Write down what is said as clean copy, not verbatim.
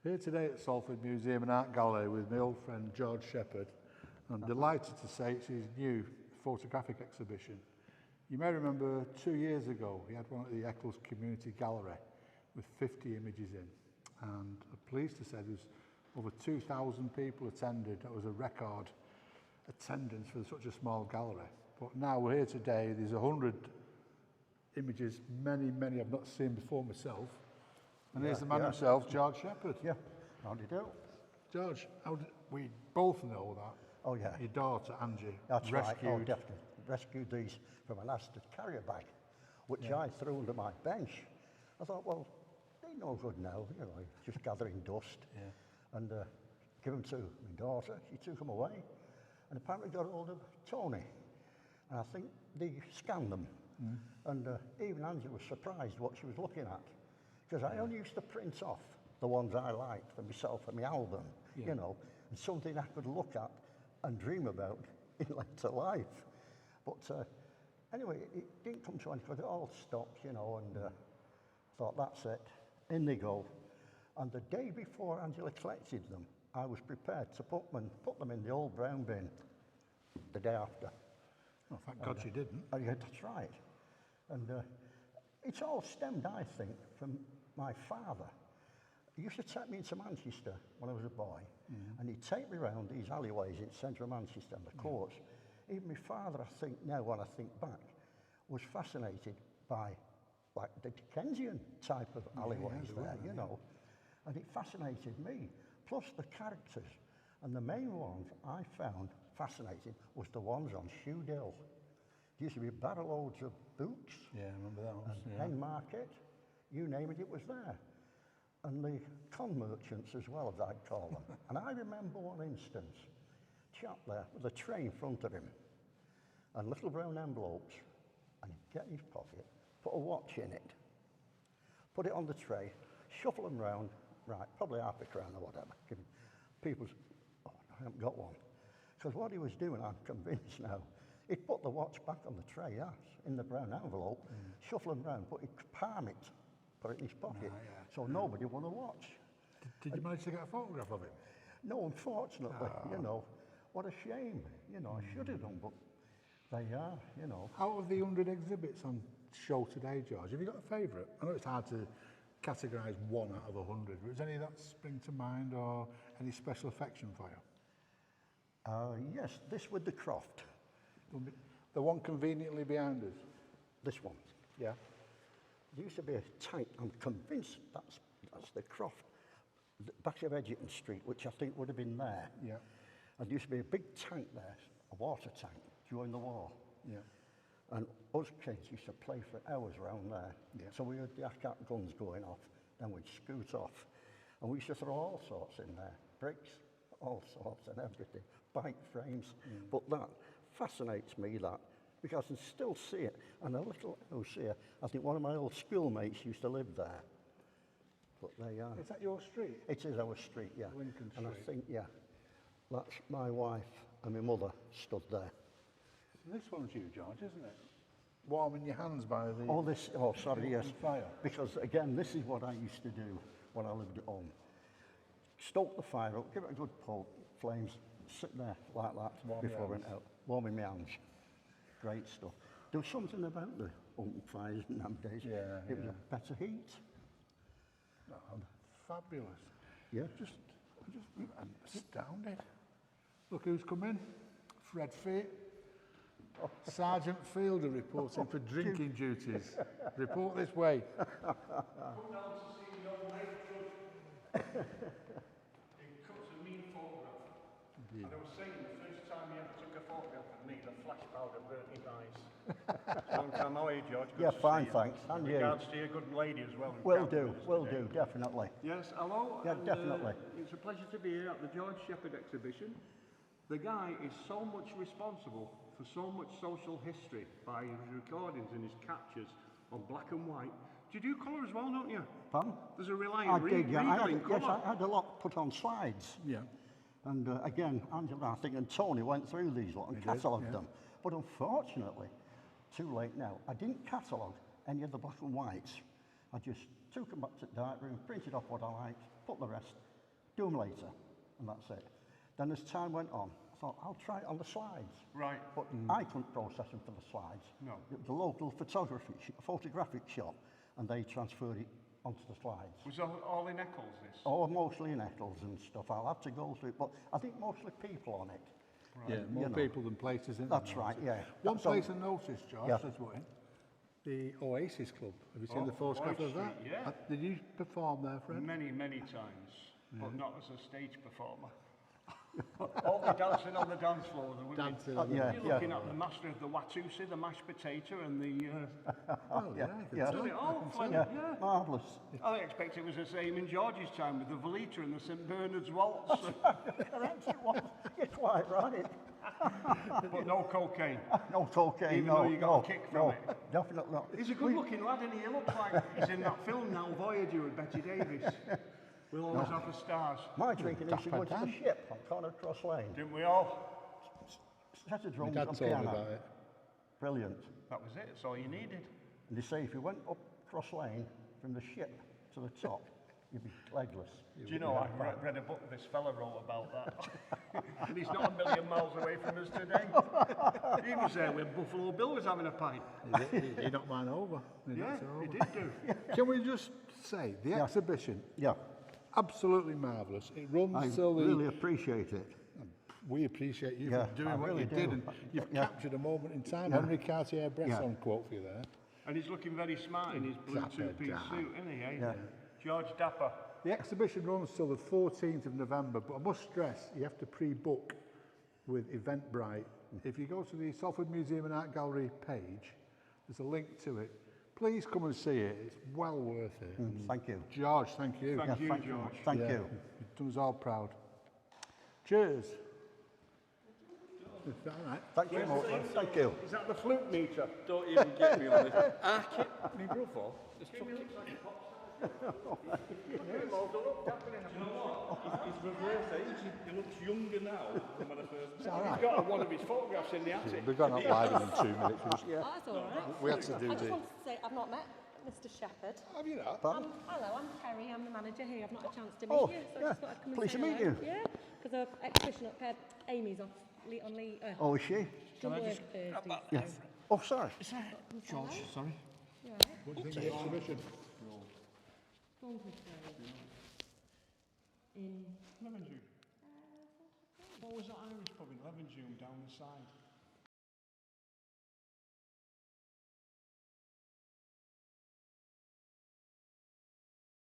Here today at Salford Museum and Art Gallery with my old friend George Shepherd. I'm delighted to say it's his new photographic exhibition. You may remember 2 years ago he had one at the Eccles Community Gallery with 50 images in, and I'm pleased to say there's over 2,000 people attended. That was a record attendance for such a small gallery. But now we're here today, there's 100 images, many I've not seen before myself. And here's the man himself, George Shepherd. Yeah, how do you do? George, we both know that Oh yeah, your daughter, Angie, that's rescued. right. Oh, definitely. Rescued these from an Astor carrier bag, which I threw under my bench. I thought, well, they're no good now, you know, just gathering dust. Yeah. And give them to my daughter. She took them away, and apparently got hold of Tony. And I think they scanned them. And even Angie was surprised what she was looking at. Because I only used to print off the ones I liked for myself and my album, you know, and something I could look at and dream about in later life. But anyway, it didn't come to anything, it all stopped, you know, and thought, that's it, in they go. And the day before Angela collected them, I was prepared to put them in the old brown bin the day after. Oh, thank God you didn't. Yeah, that's right. And it's all stemmed, I think, from my father. He used to take me into Manchester when I was a boy, and he'd take me around these alleyways in central Manchester and the courts. Even my father, I think now, when I think back, was fascinated by like the Dickensian type of alleyways there, you know, and it fascinated me. Plus the characters, and the main ones I found fascinating was the ones on Shoedill. There used to be barrel loads of books. Yeah, I remember that one. And Hen Market, you name it, it was there. And the con merchants as well, as I'd call them. And I remember one instance, chap there with a tray in front of him and little brown envelopes, and he'd get in his pocket, put a watch in it, put it on the tray, shuffle them round, right, probably half a crown or whatever. Give people's, oh, I haven't got one. Because what he was doing, I'm convinced now, he'd put the watch back on the tray, in the brown envelope, shuffle them round, but he'd palm it, put it in his pocket, so nobody won a watch. Did you manage to get a photograph of him? No, unfortunately, you know, what a shame, you know, I should have done, but they are, you know. Out of the 100 exhibits on show today, George, have you got a favourite? I know it's hard to categorise one out of 100, but is any of that spring to mind or any special affection for you? Yes, this with the croft. The one conveniently behind us? This one, yeah. There used to be a tank, I'm convinced that's the croft, the back of Edgerton Street, which I think would have been there. Yeah. And there used to be a big tank there, a water tank, during the war. Yeah. And us kids used to play for hours around there. Yeah. So we had the ACAT guns going off, then we'd scoot off. And we used to throw all sorts in there, bricks, all sorts and everything, bike frames. But that fascinates me, that, because I can still see it. And a little house here, I think one of my old schoolmates used to live there. But they are. Is that your street? It is our street, yeah. Lincoln And I Street. think, yeah, that's my wife and my mother stood there. This one's you, George, isn't it? Warming your hands by the Sorry, yes. fire. Because again, this is what I used to do when I lived at home. Stoke the fire up, give it a good poke, flames, sit there like that before I went out, warming my hands. Great stuff. There was something about the open fires in them days. It was a better heat. Oh, fabulous. Yeah. I'm astounded. Look who's come in. Fred Fate. Sergeant Fielder reporting for drinking duties. Report this way. Come down to see the old mate, Judge. He cuts a mean photograph. And I was saying, the first time he ever took a photograph of me, the flash powder burnt his eyes. Long time, how are you, George? Good to fine, see you. thanks. And you? Regards to your good lady as well. Will do, definitely. Yes, hello. Yeah, definitely. It's a pleasure to be here at the George Shepherd exhibition. The guy is so much responsible for so much social history by his recordings and his captures on black and white. Do you do colour as well, don't you? Pardon? There's a reliant I did, yeah. colour. Yes, I had a lot put on slides. Yeah. And again, Angela, I think, and Tony went through these lot and catalogued them. But unfortunately, too late now, I didn't catalogue any of the black and whites. I just took them back to the dark room, printed off what I liked, put the rest do them later, and that's it. Then as time went on, I thought, I'll try it on the slides. Right. But I couldn't process them for the slides. No. The local photographic shop, and they transferred it onto the slides. Was all in Eccles, this? Oh, mostly in Eccles and stuff. I'll have to go through it, but I think mostly people on it. Yeah, more people than places, isn't That's there? right, yeah. One So- place I noticed, George, Yeah. that's what, the Oasis Club. Have you seen Oh, the photograph Boyd of that? Street, yeah. Did you perform there, Fred? Many, many times, but not as a stage performer. All the dancing on the dance floor. Dancing on the You're dance floor. looking at the master of the Watusi, the mashed potato, and the... Oh, yeah, I can yeah. tell. done it all, Flem, Yeah, yeah. marvellous. I expect it was the same in George's time with the Volita and the St Bernard's Waltz, Correct, it was. You're quite right. but no cocaine. No cocaine, Even no, though you got no, a kick from no, it. definitely not. He's a good-looking lad, and he looks like he's in that film now, Voyager, with Betty Davis. We'll always have the stars. My drinking is we went to the Dapper ship on Corner Cross Lane. Didn't we all? Set of My drums dad and told me piano. about it. Brilliant. That was it, that's all you needed. And they say if you went up Cross Lane from the ship to the top, you'd be legless. Do you know, I read a book this fella wrote about that. And he's not a million miles away from us today. He was there when Buffalo Bill was having a pint. He knocked mine over. Yeah, he did do. Can we just say, the exhibition, Yeah, absolutely marvellous. It I runs till the... really appreciate it. We appreciate you Yeah, for doing I what really you do. did, and you've Yeah. captured a moment in time. Yeah. Henry Cartier-Bresson quote for you there. And he's looking very smart in his blue Dapper two-piece Dan. suit, isn't he, eh? Yeah. George Dapper. The exhibition runs till the 14th of November, but I must stress you have to pre-book with Eventbrite. If you go to the Salford Museum and Art Gallery page, there's a link to it. Please come and see it. It's well worth it. And Thank you. George, thank you. Thank you, thank George. Thank Yeah, you. You've done us all proud. Cheers. Is that all right? Thank you, Morton. Thank you. Is that the flute meter? Don't even get me on it. My brother, just took it. He's reverse age. He looks younger now than when I first met him. He's got one of his photographs in the attic. We've gone out live in 2 minutes. Oh, that's all right. We had to do I just the... wanted to say I've not met Mr. Shepherd. Have you not? Hello, I'm Kerry. I'm the manager here. I've not had a chance to meet Oh, you, so yeah. I just thought I'd come and Pleased say to meet hello. you. Yeah, because the exhibition up here, Amy's off on leave. Oh, is she? She'll work Thursday. Yes. Oh, sorry. George, sorry. You all right? What do you think of the exhibition? In Levenshulme. What was that Irish pub in Levenshulme down the side?